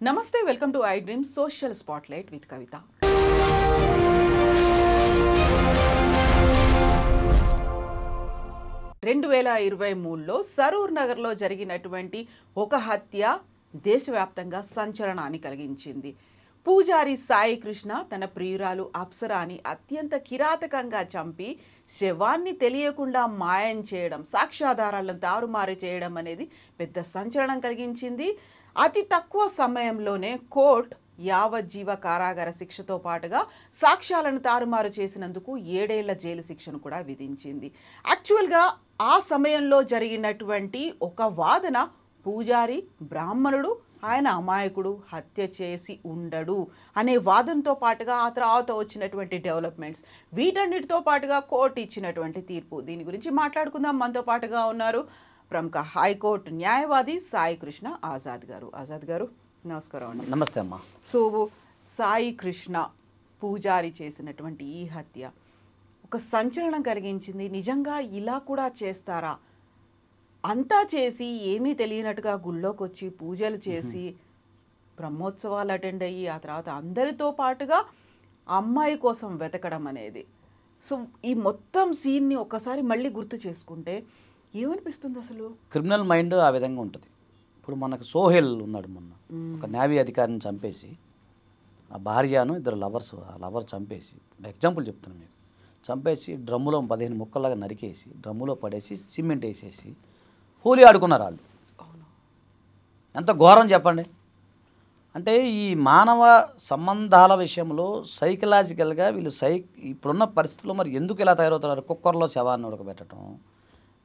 Namaste, welcome to iDream Social Spotlight with Kavita. 2023లో Saroor నగర్లో జరిగినటువంటి ఒక హత్య దేశవ్యాప్తంగా సంచలనాన్ని కలిగించింది. పూజారి సాయి కృష్ణ తన ప్రియురాలు అప్సరాని అత్యంత కిరాతకంగా చంపి శవాన్ని తెలియకుండా మాయం చేయడం, సాక్ష్యాధారాలను తారుమారు చేయడం అనేది పెద్ద సంచలనం కలిగించింది. అతి తక్కువ సమయంలోనే కోర్టు యావజ్జీవ కారాగార శిక్షతో పాటుగా సాక్ష్యాలను తారుమారు చేసినందుకు 7 ఏళ్ల జైలు శిక్షను కూడా విధించింది. యాక్చువల్గా ఆ సమయంలో జరిగినటువంటి ఒక వాదన పూజారి బ్రాహ్మణుడు, ఆయన అమాయకుడు, హత్య చేసి ఉండడు అనే వాదనతో పాటుగా ఆ తర్వాత వచ్చినటువంటి డెవలప్మెంట్స్, వీటన్నిటితో పాటుగా కోర్టు ఇచ్చినటువంటి తీర్పు, దీని గురించి మాట్లాడుకుందాం. మనతో పాటుగా ఉన్నారు ప్రముఖ హైకోర్టు న్యాయవాది సాయి కృష్ణ ఆజాద్ గారు. ఆజాద్ గారు, నమస్కారం అండి. నమస్తే అమ్మా. సో సాయి కృష్ణ పూజారి చేసినటువంటి ఈ హత్య ఒక సంచలనం కలిగించింది. నిజంగా ఇలా కూడా చేస్తారా? అంతా చేసి ఏమీ తెలియనట్టుగా గుళ్ళోకి వచ్చి పూజలు చేసి బ్రహ్మోత్సవాలు అటెండ్ అయ్యి ఆ తర్వాత అందరితో పాటుగా అమ్మాయి కోసం వెతకడం అనేది, సో ఈ మొత్తం సీన్ని ఒక్కసారి మళ్ళీ గుర్తు చేసుకుంటే ఏమనిపిస్తుంది అసలు? క్రిమినల్ మైండ్ ఆ విధంగా ఉంటుంది. ఇప్పుడు మనకు సోహెల్ ఉన్నాడు, మొన్న ఒక నేవీ అధికారిని చంపేసి ఆ భార్యను ఇద్దరు లవర్స్, ఆ లవర్ చంపేసి, ఎగ్జాంపుల్ చెప్తున్నాను మీకు, చంపేసి డ్రమ్ములో 15 ముక్కల్లాగా నరికేసి డ్రమ్ములో పడేసి సిమెంట్ వేసేసి హోలీ ఆడుకున్నారు వాళ్ళు. ఎంత ఘోరం చెప్పండి. అంటే ఈ మానవ సంబంధాల విషయంలో సైకలాజికల్గా వీళ్ళు ఇప్పుడున్న పరిస్థితుల్లో మరి ఎందుకు ఇలా తయారవుతున్నారు? కుక్కర్లో శవాన్ని ఉడకబెట్టడం,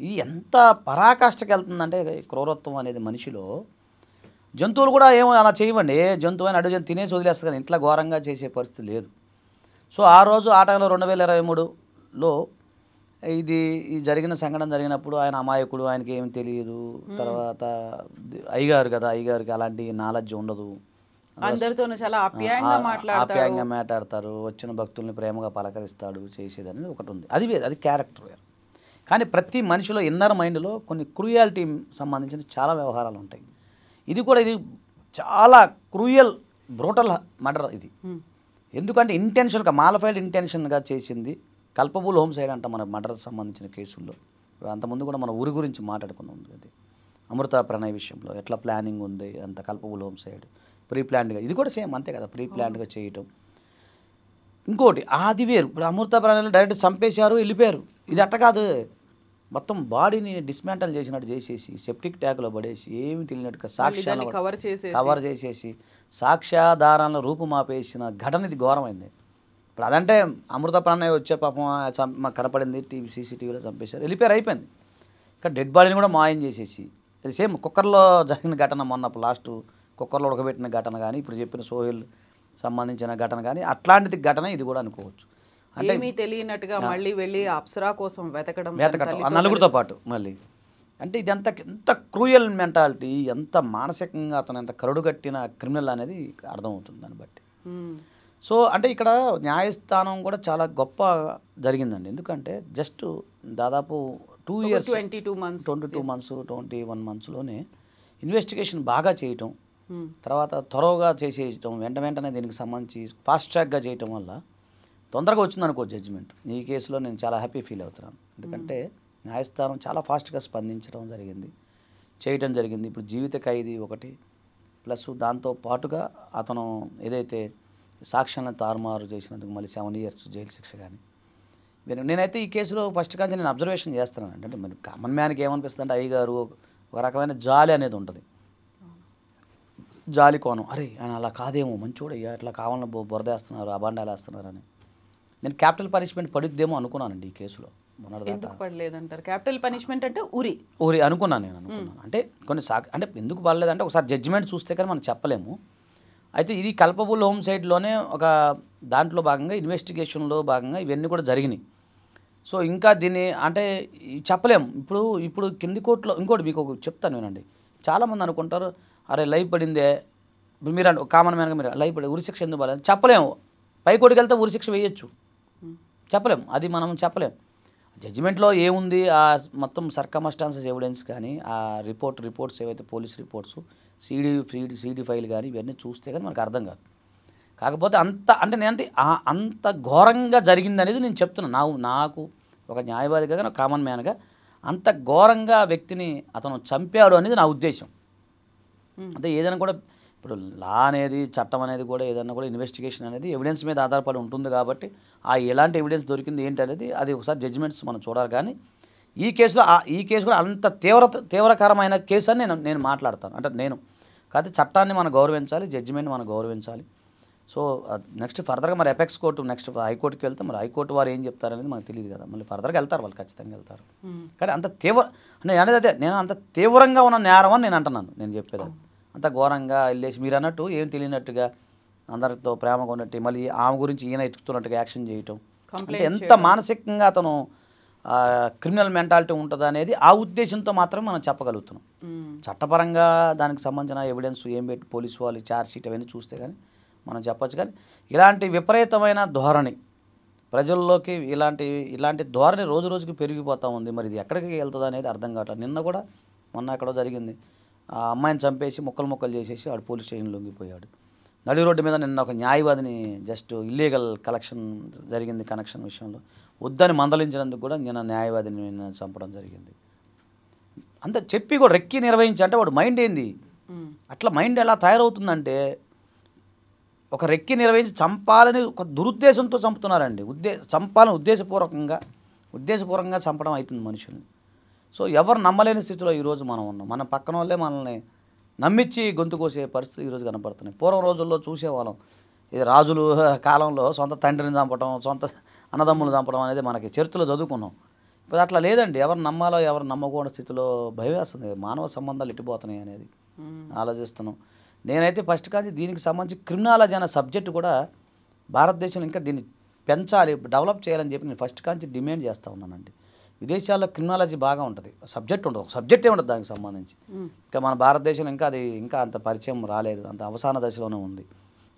ఇది ఎంత పరాకాష్ఠకి వెళ్తుందంటే క్రూరత్వం అనేది మనిషిలో. జంతువులు కూడా ఏమో అలా చేయవండి. ఏ జంతువు అని అడుగు తినేసి వదిలేస్తుంది కానీ ఇంట్లో ఘోరంగా చేసే పరిస్థితి లేదు. సో ఆ రోజు ఆ టైంలో 2023లో ఇది జరిగిన సంఘటన జరిగినప్పుడు ఆయన అమాయకుడు, ఆయనకి ఏమి తెలియదు. తర్వాత అయ్యగారు కదా, అయ్యగారికి అలాంటి నాలెడ్జ్ ఉండదు. అందరితోనూ చాలా ఆప్యాయంగా మాట్లాడతారు, వచ్చిన భక్తుల్ని ప్రేమగా పలకరిస్తాడు, చేసేది అనేది ఒకటి ఉంది. అది వేరు, అది క్యారెక్టర్ వేరు. కానీ ప్రతి మనిషిలో ఇన్నర్ మైండ్లో కొన్ని క్రూయాలిటీ సంబంధించిన చాలా వ్యవహారాలు ఉంటాయి. ఇది చాలా క్రూయల్ బ్రూటల్ మర్డర్ ఇది. ఎందుకంటే ఇంటెన్షన్గా, మాలఫైల్డ్ ఇంటెన్షన్గా చేసింది. కల్పబుల్ హోమ్సైడ్ అంట మన మర్డర్కి సంబంధించిన కేసుల్లో. అంతకుముందు కూడా మన ఊరి గురించి మాట్లాడుకున్నాం. అది అమృత ప్రణయ్ విషయంలో ఎట్లా ప్లానింగ్ ఉంది, అంత కల్పబుల్ హోమ్సైడ్, ప్రీ ప్లాన్డ్గా. ఇది కూడా సేమ్ అంతే కదా, ప్రీ ప్లాన్డ్గా చేయటం. ఇంకోటి అది వేరు. ఇప్పుడు అమృత ప్రణయ్లో డైరెక్ట్ చంపేశారు, వెళ్ళిపోయారు. ఇది అట్ట కాదు, మొత్తం బాడీని డిస్మాంటల్ చేసినట్టు చేసేసి సెప్టిక్ ట్యాంక్లో పడేసి ఏమి తెలియనట్టుగా సాక్ష్యాలను కవర్ చేసేసి సాక్ష్యాధారాలను రూపుమాపేసిన ఘటన ఇది ఘోరమైంది. ఇప్పుడు అదంటే అమృత ప్రణయ్ వచ్చే పాపం మాకు కనపడింది, సీసీటీవీలో చంపేశారు, వెళ్ళిపోయారు, అయిపోయింది. ఇంకా డెడ్ బాడీని కూడా మాయం చేసేసి, ఇది సేమ్ కుక్కర్లో జరిగిన ఘటన, మొన్న లాస్ట్ కుక్కర్లో ఉడకబెట్టిన ఘటన కానీ, ఇప్పుడు చెప్పిన సోహెల్ సంబంధించిన ఘటన కానీ, అట్లాంటిది ఘటన ఇది కూడా అనుకోవచ్చు. అంటే ఏమీ తెలియనట్టుగా మళ్ళీ వెళ్ళి అప్సరా కోసం వెతకడం నలుగురితో పాటు మళ్ళీ. అంటే ఇదంతా ఎంత క్రూయల్ మెంటాలిటీ, ఎంత మానసికంగా అతను ఎంత కరుడుగట్టిన క్రిమినల్ అనేది అర్థమవుతుంది దాన్ని బట్టి. సో అంటే ఇక్కడ న్యాయస్థానం కూడా చాలా గొప్ప జరిగిందండి. ఎందుకంటే జస్ట్ దాదాపు 2 years 22 months 21 monthsలోనే ఇన్వెస్టిగేషన్ బాగా చేయటం, తర్వాత త్వరగా చేసేయటం, వెంటనే దీనికి సంబంధించి ఫాస్ట్ ట్రాక్గా చేయటం వల్ల తొందరగా వచ్చిందనుకో జడ్జిమెంట్. ఈ కేసులో నేను చాలా హ్యాపీ ఫీల్ అవుతున్నాను. ఎందుకంటే న్యాయస్థానం చాలా ఫాస్ట్గా స్పందించడం చేయటం జరిగింది. ఇప్పుడు జీవిత ఖైదీ ఒకటి, ప్లస్ దాంతో పాటుగా అతను ఏదైతే సాక్ష్యాలను తారుమారు చేసినందుకు మళ్ళీ 7 years జైలు శిక్ష. కానీ నేనైతే ఈ కేసులో ఫస్ట్ కాంచి నేను అబ్జర్వేషన్ చేస్తున్నాను. అంటే మరి కామన్ మ్యాన్కి ఏమనిపిస్తుంది అంటే అయ్యగారు ఒక రకమైన జాలి అనేది ఉంటుంది, జాలి కోణం. అరే ఆయన అలా కాదేమో, మంచోడయ్యా, ఇట్లా కావాలని బురదేస్తున్నారు, అబాండాలు వేస్తున్నారు అని. నేను క్యాపిటల్ పనిష్మెంట్ పడుద్దేమో అనుకున్నానండి ఈ కేసులో. పడలేదంటారు క్యాపిటల్ పనిష్మెంట్ అంటే ఊరి అనుకున్నాను నేను. అంటే కొన్ని అంటే ఎందుకు పడలేదంటే ఒకసారి జడ్జిమెంట్ చూస్తే కానీ మనం చెప్పలేము. అయితే ఇది కల్పబుల్ హోమ్సైడ్లోనే ఒక దాంట్లో భాగంగా, ఇన్వెస్టిగేషన్లో భాగంగా ఇవన్నీ కూడా జరిగినాయి. సో ఇంకా దీన్ని అంటే చెప్పలేము. ఇప్పుడు కింది కోర్టులో ఇంకోటి మీకు చెప్తాను నేనండి. చాలామంది అనుకుంటారు అరే లైఫ్ పడిందే, మీరు కామన్ మ్యాన్గా మీరు లైఫ్ పడి ఉరిశిక్ష ఎందుకు పడలేదు చెప్పలేము. పైకోర్టుకి వెళ్తే ఉరిశిక్ష వేయచ్చు, చెప్పలేం, అది మనం చెప్పలేం. జడ్జిమెంట్లో ఏముంది, ఆ మొత్తం సర్కమస్టాన్సెస్ ఎవిడెన్స్ కానీ, ఆ రిపోర్ట్స్ ఏవైతే పోలీస్ రిపోర్ట్స్ సీడీ ఫైల్ కానీ ఇవన్నీ చూస్తే కానీ మనకు అర్థం కాదు. కాకపోతే అంటే నేనంటే అంత ఘోరంగా జరిగింది అనేది నేను చెప్తున్నాను. నాకు ఒక న్యాయవాదిగా ఒక కామన్ మ్యాన్గా అంత ఘోరంగా వ్యక్తిని అతను చంపాడు అనేది నా ఉద్దేశం. అంటే ఏదైనా కూడా ఇప్పుడు లా అనేది చట్టం అనేది కూడా ఏదైనా కూడా ఇన్వెస్టిగేషన్ అనేది ఎవిడెన్స్ మీద ఆధారపడి ఉంటుంది కాబట్టి ఎలాంటి ఎవిడెన్స్ దొరికింది ఏంటి అనేది అది ఒకసారి జడ్జిమెంట్స్ మనం చూడాలి. కానీ ఈ కేసు కూడా అంత తీవ్రకరమైన కేసు అని నేను మాట్లాడతాను. అంటే కాకపోతే చట్టాన్ని మనం గౌరవించాలి, జడ్జిమెంట్ని మనం గౌరవించాలి. సో నెక్స్ట్ ఫర్దర్గా మరి ఎపెక్స్ కోర్టు నెక్స్ట్ హైకోర్టుకి వెళ్తే మరి హైకోర్టు వారు ఏం చెప్తారనేది మనకు తెలియదు కదా. మళ్ళీ ఫర్దర్గా వెళ్తారు, వాళ్ళు ఖచ్చితంగా వెళ్తారు. కానీ అంత నేను అంత తీవ్రంగా ఉన్న నేరం అని నేను అంటున్నాను. నేను చెప్పేది అంత ఘోరంగా వెళ్ళేసి మీరు అన్నట్టు ఏం తెలియనట్టుగా అందరితో ప్రేమగా ఉన్నట్టు మళ్ళీ ఆమె గురించి ఈయన ఎత్తుకుతున్నట్టుగా యాక్షన్ చేయటం అంటే ఎంత మానసికంగా అతను క్రిమినల్ మెంటాలిటీ ఉంటుంది అనేది ఆ ఉద్దేశంతో మాత్రమే మనం చెప్పగలుగుతున్నాం. చట్టపరంగా దానికి సంబంధించిన ఎవిడెన్స్ ఏం పెట్టి పోలీసు వాళ్ళు ఛార్జ్ షీట్ అవన్నీ చూస్తే కానీ మనం చెప్పచ్చు. కానీ ఇలాంటి విపరీతమైన ధోరణి ప్రజల్లోకి ఇలాంటి ధోరణి రోజు రోజుకి పెరిగిపోతూ ఉంది. మరి ఇది ఎక్కడికి వెళ్తుంది అనేది అర్థం కావట్లేదు. నిన్న కూడా మొన్న ఎక్కడో జరిగింది, ఆ అమ్మాయిని చంపేసి ముక్కలు చేసేసి వాడు పోలీస్ స్టేషన్ లొంగిపోయాడు. నడి రోడ్డు మీద నిన్న ఒక న్యాయవాదిని జస్ట్ ఇల్లీగల్ కనెక్షన్ విషయంలో వద్దని మందలించినందుకు కూడా నిన్న న్యాయవాదిని చంపడం జరిగింది. అంత చెప్పి కూడా రెక్కి నిర్వహించి అంటే వాడు మైండ్ ఏంది అట్లా మైండ్ ఎలా తయారవుతుందంటే ఒక రెక్కి నిర్వహించి చంపాలని ఒక దురుద్దేశంతో చంపుతున్నారండి. చంపాలని ఉద్దేశపూర్వకంగా చంపడం అవుతుంది మనుషుల్ని. సో ఎవరు నమ్మలేని స్థితిలో ఈరోజు మనం ఉన్నాం. మన పక్కన వాళ్ళే మనల్ని నమ్మించి గొంతు కోసే పరిస్థితి ఈరోజు కనపడుతున్నాయి. పూర్వం రోజుల్లో చూసేవాళ్ళం, ఇది రాజులు కాలంలో సొంత తండ్రిని చంపడం, సొంత అన్నదమ్ములు చంపడం అనేది మనకి చరిత్రలో చదువుకున్నాం. ఇప్పుడు అట్లా లేదండి. ఎవరు నమ్మాలో ఎవరు నమ్మకూడని స్థితిలో భయం వేస్తుంది. మానవ సంబంధాలు ఎట్టిపోతున్నాయి అనేది ఆలోచిస్తున్నాం. నేనైతే ఫస్ట్ కానీ దీనికి సంబంధించి క్రిమినాలజీ అనే సబ్జెక్టు కూడా భారతదేశంలో ఇంకా దీన్ని పెంచాలి, డెవలప్ చేయాలని చెప్పి నేను ఫస్ట్ కాంచి డిమాండ్ చేస్తూ ఉన్నానండి. విదేశాల్లో క్రిమినాలజీ బాగా ఉంటుంది, సబ్జెక్ట్ ఉండదు, ఒక సబ్జెక్టే ఉండదు దానికి సంబంధించి. ఇంకా మన భారతదేశంలో ఇంకా అంత పరిచయం రాలేదు, అంత అవసాన దశలోనే ఉంది.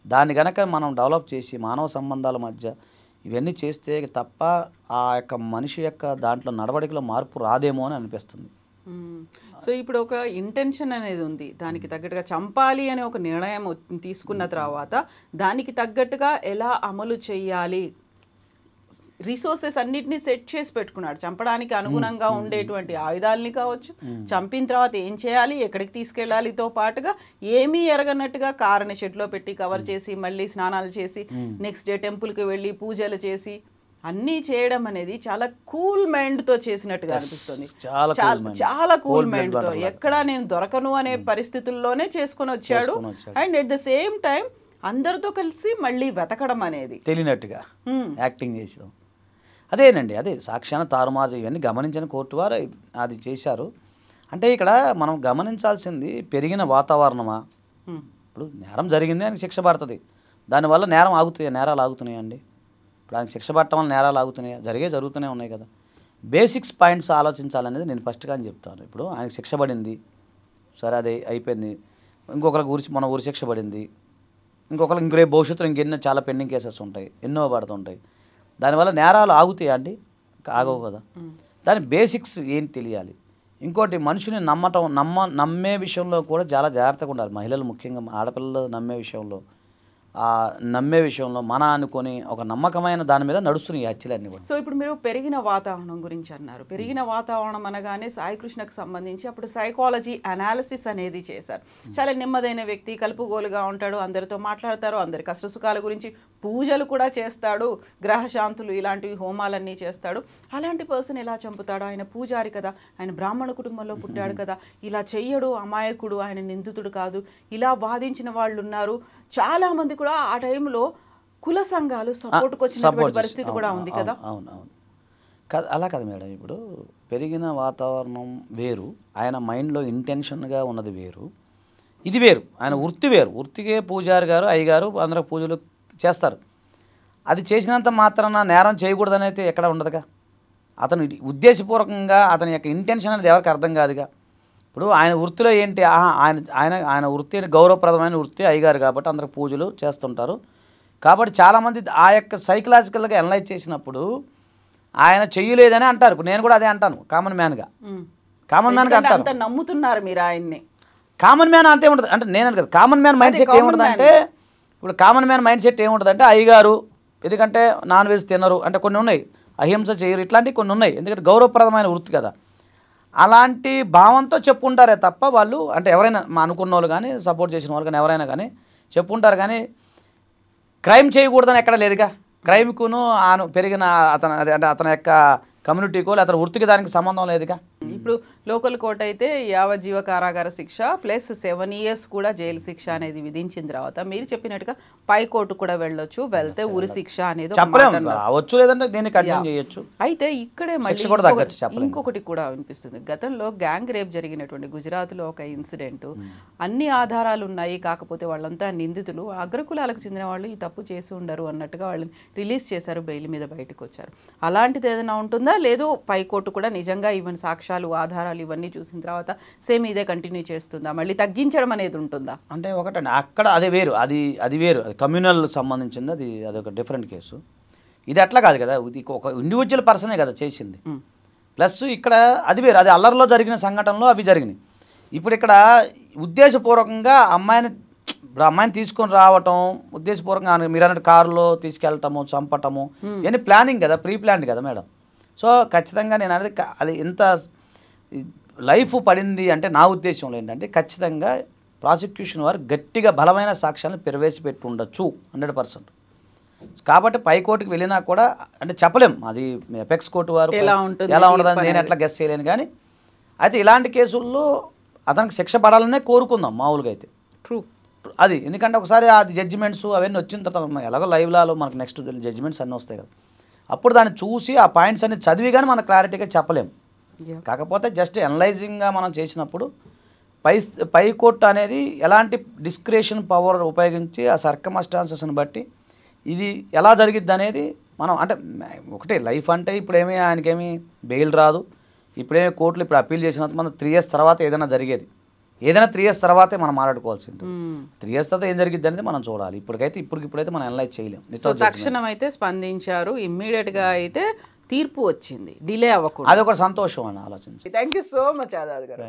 దాన్ని కనుక మనం డెవలప్ చేసి మానవ సంబంధాల మధ్య ఇవన్నీ చేస్తే తప్ప ఆ యొక్క మనిషి యొక్క దాంట్లో నడవడికలో మార్పు రాదేమో అని అనిపిస్తుంది. సో ఇప్పుడు ఒక ఇంటెన్షన్ అనేది ఉంది, దానికి తగ్గట్టుగా చంపాలి అనే ఒక నిర్ణయం తీసుకున్న తర్వాత దానికి తగ్గట్టుగా ఎలా అమలు చేయాలి, రిసోర్సెస్ అన్నిటినీ సెట్ చేసి పెట్టుకున్నాడు. చంపడానికి అనుగుణంగా ఉండేటువంటి ఆయుధాలని కావచ్చు, చంపిన తర్వాత ఏం చేయాలి, ఎక్కడికి తీసుకెళ్ళాలితో పాటుగా ఏమీ ఎరగనట్టుగా కారుని షెడ్లో పెట్టి కవర్ చేసి మళ్ళీ స్నానాలు చేసి నెక్స్ట్ డే టెంపుల్కి వెళ్ళి పూజలు చేసి అన్నీ చేయడం అనేది చాలా కూల్ మైండ్తో చేసినట్టుగా అనిపిస్తుంది. చాలా కూల్ మైండ్తో ఎక్కడా నేను దొరకను అనే పరిస్థితుల్లోనే చేసుకొని వచ్చాడు. And at the same time అందరితో కలిసి మళ్ళీ వెతకడం అనేది తెలియనట్టుగా యాక్టింగ్ చేసాం. అదేనండి, అదే సాక్ష్యాన్ని తారుమారు ఇవన్నీ గమనించిన కోర్టు వారు అది చేశారు. అంటే ఇక్కడ మనం గమనించాల్సింది పెరిగిన వాతావరణమా. ఇప్పుడు నేరం జరిగింది, ఆయనకి శిక్ష పడుతుంది, దానివల్ల నేరాలు ఆగుతున్నాయండి. ఇప్పుడు ఆయనకి శిక్ష పడటం వల్ల నేరాలు ఆగుతున్నాయా? జరుగుతూనే ఉన్నాయి కదా. బేసిక్స్ పాయింట్స్ ఆలోచించాలనేది నేను ఫస్ట్గా అని చెప్తాను. ఇప్పుడు ఆయనకి శిక్ష పడింది, సరే అది అయిపోయింది. ఇంకొకరికి మన ఊరి శిక్ష పడింది, ఇంకొకరికి ఇంకో భవిష్యత్తులో ఇంకెన్నో చాలా పెండింగ్ కేసెస్ ఉంటాయి, ఎన్నో పడుతుంటాయి. దానివల్ల నేరాలు ఆగుతాయా అండి? ఆగవు కదా. దాని బేసిక్స్ ఏంటి తెలియాలి. ఇంకోటి మనిషిని నమ్మే విషయంలో కూడా చాలా జాగ్రత్తగా ఉండాలి. మహిళలు ముఖ్యంగా ఆడపిల్లలు నమ్మే విషయంలో మన అనుకొని ఒక నమ్మకమైన దాని మీద నడుస్తున్నాయి హత్యలన్నీ కూడా. సో ఇప్పుడు మీరు పెరిగిన వాతావరణం గురించి అన్నారు. పెరిగిన వాతావరణం అనగానే సాయికృష్ణకు సంబంధించి అప్పుడు సైకాలజీ అనాలిసిస్ అనేది చేశారు. చాలా నెమ్మదైన వ్యక్తి, కలుపుగోలుగా ఉంటాడు, అందరితో మాట్లాడతారు, అందరి కష్టసుఖాల గురించి పూజలు కూడా చేస్తాడు, గ్రహశాంతులు ఇలాంటివి హోమాలన్నీ చేస్తాడు. అలాంటి పర్సన్ ఎలా చంపుతాడు? ఆయన పూజారి కదా, ఆయన బ్రాహ్మణ కుటుంబంలో పుట్టాడు కదా, ఇలా చెయ్యడు, అమాయకుడు, ఆయన నిందితుడు కాదు, ఇలా వాదించిన వాళ్ళు ఉన్నారు. చాలామంది కూడా ఆ టైంలో కుల సంఘాలు సపోర్ట్కి వచ్చినటువంటి పరిస్థితి కూడా ఉంది కదా. అవునవును కాదు, అలా కదా మేడం. ఇప్పుడు పెరిగిన వాతావరణం వేరు, ఆయన మైండ్లో ఇంటెన్షన్గా ఉన్నది వేరు, ఇది వేరు, ఆయన వృత్తి వేరు. వృత్తికే పూజారి గారు అయ్యగారు అందరూ పూజలు చేస్తారు. అది చేసినంత మాత్రాన నేరం చేయకూడదని అయితే ఎక్కడ ఉండదుగా. అతను ఉద్దేశపూర్వకంగా అతని యొక్క ఇంటెన్షన్ అనేది ఎవరికి అర్థం కాదుగా. ఇప్పుడు ఆయన వృత్తిలో ఏంటి, ఆయన వృత్తి గౌరవప్రదమైన వృత్తి అయ్యగారు కాబట్టి అందరూ పూజలు చేస్తుంటారు. కాబట్టి చాలామంది ఆ యొక్క సైకలాజికల్గా అనలైజ్ చేసినప్పుడు ఆయన చెయ్యలేదని అంటారు. ఇప్పుడు నేను కూడా అదే అంటాను కామన్ మ్యాన్గా అంటాను. నమ్ముతున్నారు మీరు ఆయన్ని. కామన్ మ్యాన్ అంతే ఉంటుంది అంటే నేను కదా కామన్ మ్యాన్ మైండ్ సెట్ ఏముంటుంది అంటే ఇప్పుడు కామన్ మ్యాన్ మైండ్ సెట్ ఏముంటుంది అంటే అయ్యగారు ఎందుకంటే నాన్ వెజ్ తినరు అంటే కొన్ని ఉన్నాయి, అహింస చేయరు, ఇట్లాంటివి కొన్ని ఉన్నాయి, ఎందుకంటే గౌరవప్రదమైన వృత్తి కదా. అలాంటి భావంతో చెప్పుంటారే తప్ప వాళ్ళు అంటే ఎవరైనా మా అనుకున్న వాళ్ళు కానీ సపోర్ట్ చేసిన వాళ్ళు కానీ ఎవరైనా కానీ చెప్పుంటారు కానీ క్రైమ్ చేయకూడదని ఎక్కడ లేదుగా. క్రైమ్కును పెరిగిన అతను అంటే అతని యొక్క కమ్యూనిటీకో అతని వృత్తికి దానికి సంబంధం లేదుగా. ఇప్పుడు లోకల్ కోర్ట్ అయితే యావజ్జీవ కారాగార శిక్ష ప్లస్ 7 years కూడా జైలు శిక్ష అనేది విధించిన తర్వాత మీరు చెప్పినట్టుగా పై కోర్టు కూడా వెళ్ళొచ్చు, వెళ్తే ఉరి శిక్ష అనేది రావచ్చు, లేదంటే దీన్ని కంటిన్యూ చేయొచ్చు. అయితే ఇక్కడే మళ్ళీ ఇంకొకటి కూడా వినిపిస్తుంది. గతంలో గ్యాంగ్ రేప్ జరిగినటువంటి గుజరాత్లో ఒక ఇన్సిడెంట్, అన్ని ఆధారాలు ఉన్నాయి, కాకపోతే వాళ్ళంతా నిందితులు అగ్రకులాలకు చెందిన వాళ్ళు ఈ తప్పు చేసి ఉండరు అన్నట్టుగా వాళ్ళని రిలీజ్ చేశారు, బెయిల్ మీద బయటకు వచ్చారు. అలాంటిది ఏదైనా ఉంటుందా, లేదు పై కోర్టు కూడా నిజంగా ఇవన్నీ సాక్ష్యాలు ఆధారాలు ఇవన్నీ చూసిన తర్వాత సేమ్ ఇదే కంటిన్యూ చేస్తుందా, మళ్ళీ తగ్గించడం అనేది ఉంటుందా? అంటే ఒకటండి అక్కడ అది వేరు, అది వేరు, అది కమ్యూనల్ సంబంధించింది, అదొక డిఫరెంట్ కేసు. ఇది అట్లా కాదు కదా, ఇది ఒక ఇండివిజువల్ పర్సనే కదా చేసింది. ప్లస్ ఇక్కడ అది వేరు, అది అల్లరిలో జరిగిన సంఘటనలో అవి జరిగినాయి. ఇప్పుడు ఇక్కడ ఉద్దేశపూర్వకంగా అమ్మాయిని తీసుకొని రావటం, ఉద్దేశపూర్వకంగా మీరు అన్నట్టు కారులో తీసుకెళ్ళటము, చంపటము, ఇవన్నీ ప్లానింగ్ కదా, ప్రీ ప్లాన్డ్ కదా మేడం. సో ఖచ్చితంగా నేను అనేది అది ఎంత లైఫ్ పడింది అంటే నా ఉద్దేశంలో ఏంటంటే ఖచ్చితంగా ప్రాసిక్యూషన్ వారు గట్టిగా బలమైన సాక్ష్యాలను ప్రవేశపెట్టి ఉండొచ్చు 100%. కాబట్టి పై కోర్టుకి వెళ్ళినా కూడా అంటే చెప్పలేం, అది ఎపెక్స్ కోర్టు వారు ఎలా ఉండదని నేను ఎట్లా గెస్ చేయలేను. కానీ అయితే ఇలాంటి కేసుల్లో అతనికి శిక్ష పడాలనే కోరుకుందాం మామూలుగా అయితే. అది ఎందుకంటే ఒకసారి అది జడ్జిమెంట్స్ అవన్నీ వచ్చిన తర్వాత ఎలాగో లైవ్లాలో మనకు నెక్స్ట్ జడ్జిమెంట్స్ అన్నీ వస్తాయి కదా, అప్పుడు దాన్ని చూసి ఆ పాయింట్స్ అన్ని చదివి కానీ మనం క్లారిటీగా చెప్పలేము. కాకపోతే జస్ట్ అనలైజింగ్గా మనం చేసినప్పుడు పై కోర్టు అనేది ఎలాంటి డిస్క్రిషన్ పవర్ ఉపయోగించి ఆ సర్కమస్టాన్సెస్ని బట్టి ఇది ఎలా జరిగిద్ది అనేది మనం అంటే ఒకటే లైఫ్ అంటే ఇప్పుడేమీ ఆయనకేమీ బెయిల్ రాదు, ఇప్పుడేమీ కోర్టులు ఇప్పుడు అప్పీల్ చేసినంత మనం 3 years తర్వాత ఏదైనా జరిగేది, ఏదైనా 3 years తర్వాతే మనం మాట్లాడుకోవాల్సింది. 3 years తర్వాత ఏం జరిగిద్ది అనేది మనం చూడాలి. ఇప్పుడైతే మనం అనలైజ్ చేయలేం. తక్షణం అయితే స్పందించారు, ఇమ్మీడియట్గా అయితే తీర్పు వచ్చింది, డిలే అవ్వకూడదు, అదొక సంతోషం అని ఆలోచించి. Thank you so much Azad గారు.